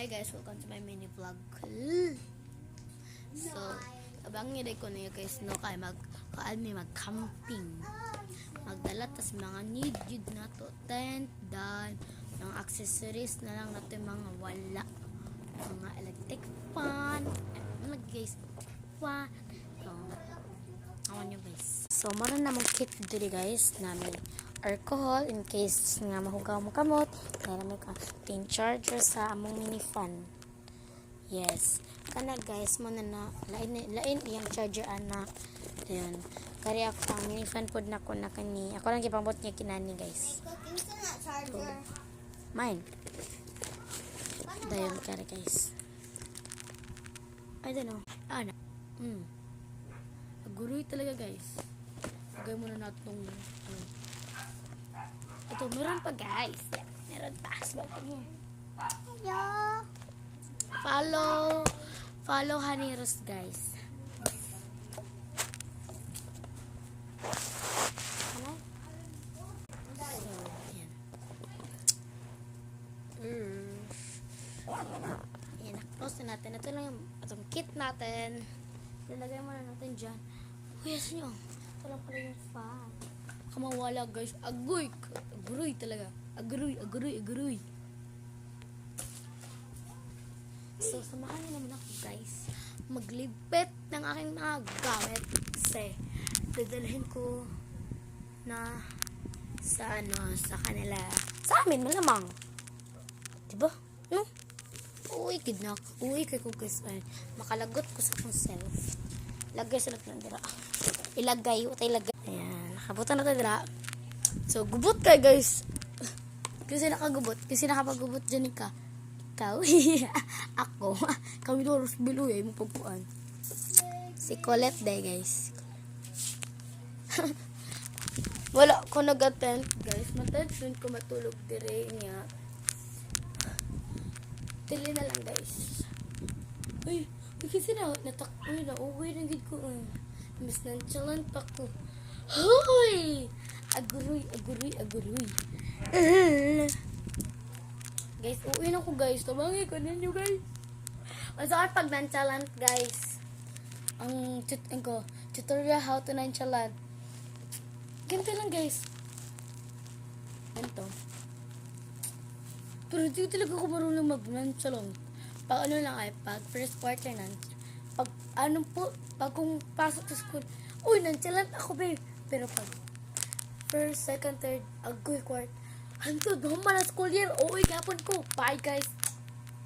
Hi guys, welcome to my mini vlog. So, abang ngiday ko na guys no kay magkaalmi mag-camping. Magdala tas mga need na to tent, dan mga accessories na lang nato mga wala. Mga electric fan, mga guys. Fan. So, awan nyo guys. So, maroon na mong kit dito guys namin. Alcohol in case nga mahugaw mo kamot, kaya may ting charger sa among mini fan. Yes, kana guys mo na lain iyang charger ana. Ayun, kari ako ang mini fan pod na ko na kani. Ako lang gipambot niya kinani guys. So, mine. Dayon kari guys. I don't know. Ana. Aguroy talaga guys. Lagay muna natong ito, meron pa guys. Meron pa. Hello. Follow Haniros guys. Ano? So, yan. Yan, na-close na natin. Ito lang yung itong kit natin. Nilagay muna natin dyan. Yes nyo. Ito lang pala yung fan. Kamawala guys. Agoy talaga. Aguroy. So, samahan niyo naman ako guys. Maglibet ng aking mga gamit. Kasi, dadalhin ko na sa kanila. Sa amin, malamang. Diba? No? Uy, kidnak. Uy, kay ko guys. Makalagot ko sa akong self. Lagay sa ng dira. Ilagay. Utay lagay. Ayan. Nakabutan na tayo dira. So, gubot kayo guys. Kasi nakagubot. Kasi nakapagubot dyan ka. Ikaw. Ako. Kami doros biluya. Yung pagpuan. Si Colette day guys. Wala ko nag-attend guys. Matension ko matulog dire niya. Tili na lang guys. Uy. Kasi uwi na gid ko. Mas nonchalant pa ko. Hoy! Aguroy. Guys, uwi na ko guys. Tabangin ko ninyo guys. Masakit pag nonchalant guys. Ang tutorial how to nonchalant. Ganito lang guys. Ganito. Pero di talaga ako marunong mag-nonchalant. Pag lang ay, pag first quarter pag kung pasok sa school, uy, nonchalant ako babe. Pero pag first, second, third, agoy, quart, hantod, naman na school year, uy, kapon ko. Bye guys.